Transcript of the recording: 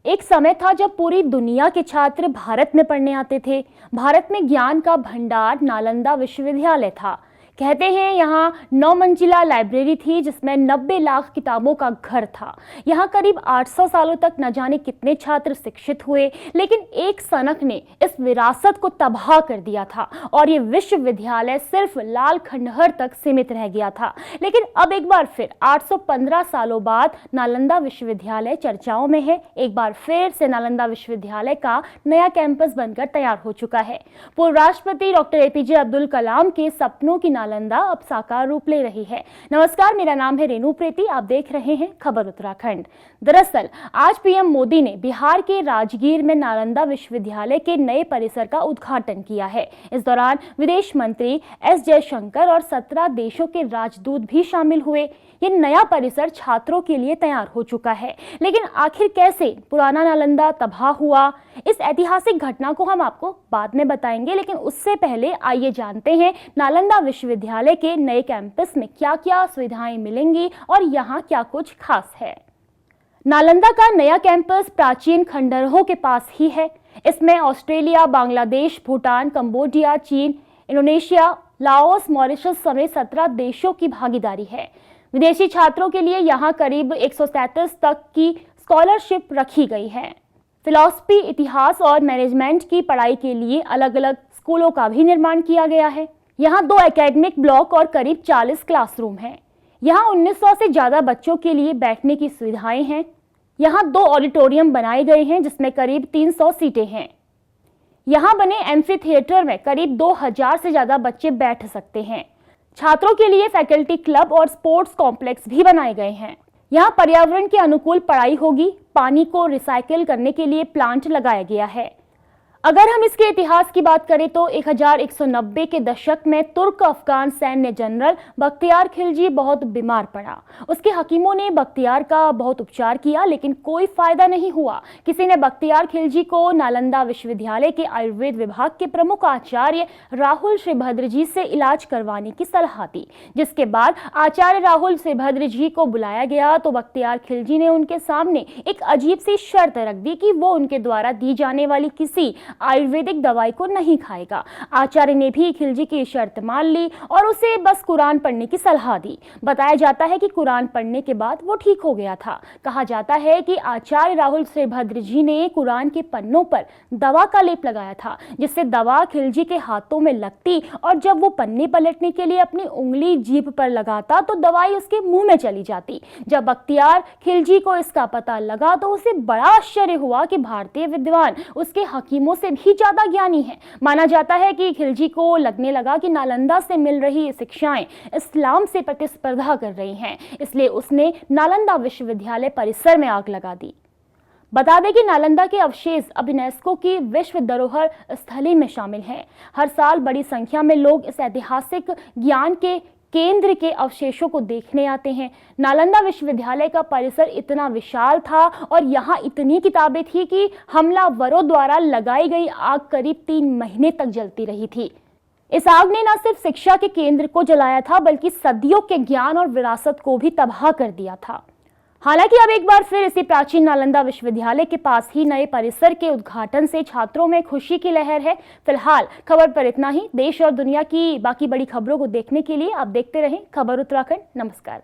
एक समय था जब पूरी दुनिया के छात्र भारत में पढ़ने आते थे। भारत में ज्ञान का भंडार नालंदा विश्वविद्यालय था। कहते हैं यहाँ 9 मंजिला लाइब्रेरी थी जिसमें 90 लाख किताबों का घर था। यहाँ करीब 800 सालों तक न जाने कितने छात्र शिक्षित हुए, लेकिन एक सनक ने इस विरासत को तबाह कर दिया था और ये विश्वविद्यालय सिर्फ लाल खंडहर तक सीमित रह गया था। लेकिन अब एक बार फिर 815 सालों बाद नालंदा विश्वविद्यालय चर्चाओं में है। एक बार फिर से नालंदा विश्वविद्यालय का नया कैंपस बनकर तैयार हो चुका है। पूर्व राष्ट्रपति डॉक्टर APJ अब्दुल कलाम के सपनों की नालंदा अब साकार रूप ले रही है। नमस्कार, मेरा नाम है रेनू प्रीति, आप देख रहे हैं खबर उत्तराखंड। दरअसल आज PM मोदी ने बिहार के राजगीर में नालंदा विश्वविद्यालय के नए परिसर का उद्घाटन किया है। इस दौरान विदेश मंत्री S जयशंकर और 17 देशों के राजदूत भी शामिल हुए। ये नया परिसर छात्रों के लिए तैयार हो चुका है, लेकिन आखिर कैसे पुराना नालंदा तबाह हुआ, इस ऐतिहासिक घटना को हम आपको बाद में बताएंगे। लेकिन उससे पहले आइए जानते हैं नालंदा विश्वविद्यालय के नए कैंपस में क्या क्या सुविधाएं मिलेंगी और यहाँ क्या कुछ खास है। नालंदा का नया कैंपस प्राचीन खंडहरों के पास ही है। इसमें ऑस्ट्रेलिया, बांग्लादेश, भूटान, कंबोडिया, चीन, इंडोनेशिया, लाओस, मॉरिशस समेत 17 देशों की भागीदारी है। विदेशी छात्रों के लिए यहाँ करीब 137 तक की स्कॉलरशिप रखी गई है। फिलॉसफी, इतिहास और मैनेजमेंट की पढ़ाई के लिए अलग अलग स्कूलों का भी निर्माण किया गया है। यहाँ 2 एकेडमिक ब्लॉक और करीब 40 क्लासरूम हैं। यहाँ 1900 से ज़्यादा बच्चों के लिए बैठने की सुविधाएं हैं। यहाँ 2 ऑडिटोरियम बनाए गए हैं जिसमें करीब 300 सीटें हैं। यहाँ बने एम्फी थिएटर में करीब 2000 से ज़्यादा बच्चे बैठ सकते हैं। छात्रों के लिए फैकल्टी क्लब और स्पोर्ट्स कॉम्प्लेक्स भी बनाए गए हैं। यहाँ पर्यावरण के अनुकूल पढ़ाई होगी। पानी को रिसाइकिल करने के लिए प्लांट लगाया गया है। अगर हम इसके इतिहास की बात करें तो 1190 के दशक में तुर्क अफगान सैन्य जनरल बख्तियार खिलजी बहुत बीमार पड़ा। उसके हकीमों ने बख्तियार का बहुत उपचार किया, लेकिन कोई फायदा नहीं हुआ। किसी ने बख्तियार खिलजी को नालंदा विश्वविद्यालय के आयुर्वेद विभाग के प्रमुख आचार्य राहुल श्रीभद्र जी से इलाज करवाने की सलाह दी। जिसके बाद आचार्य राहुल श्रीभद्र जी को बुलाया गया तो बख्तियार खिलजी ने उनके सामने एक अजीब सी शर्त रख दी कि वो उनके द्वारा दी जाने वाली किसी आयुर्वेदिक दवाई को नहीं खाएगा। आचार्य ने भी खिलजी की शर्त मान ली और उसे बस कुरान पढ़ने की सलाह दी। बताया जाता है कि कुरान पढ़ने के बाद वो ठीक हो गया था। कहा जाता है कि आचार्य राहुल श्रीभद्र जी ने कुरान के पन्नों पर दवा का लेप लगाया था, जिससे दवा खिलजी के हाथों में लगती और जब वो पन्ने पलटने के लिए अपनी उंगली जीभ पर लगाता तो दवाई उसके मुंह में चली जाती। जब बख्तियार खिलजी को इसका पता लगा तो उसे बड़ा आश्चर्य हुआ कि भारतीय विद्वान उसके हकीमों से भी ज्यादा ज्ञानी है। माना जाता है कि खिलजी को लगने लगा कि नालंदा से मिल रही शिक्षाएं इस्लाम से प्रतिस्पर्धा कर रही हैं, इसलिए उसने नालंदा विश्वविद्यालय परिसर में आग लगा दी। बता दें कि नालंदा के अवशेष अब यूनेस्को की विश्व धरोहर स्थली में शामिल हैं। हर साल बड़ी संख्या में लोग इस ऐतिहासिक ज्ञान के केंद्र के अवशेषों को देखने आते हैं। नालंदा विश्वविद्यालय का परिसर इतना विशाल था और यहाँ इतनी किताबें थी कि हमलावरों द्वारा लगाई गई आग करीब 3 महीने तक जलती रही थी। इस आग ने न सिर्फ शिक्षा के केंद्र को जलाया था, बल्कि सदियों के ज्ञान और विरासत को भी तबाह कर दिया था। हालांकि अब एक बार फिर इसी प्राचीन नालंदा विश्वविद्यालय के पास ही नए परिसर के उद्घाटन से छात्रों में खुशी की लहर है। फिलहाल खबर पर इतना ही। देश और दुनिया की बाकी बड़ी खबरों को देखने के लिए आप देखते रहें खबर उत्तराखंड। नमस्कार।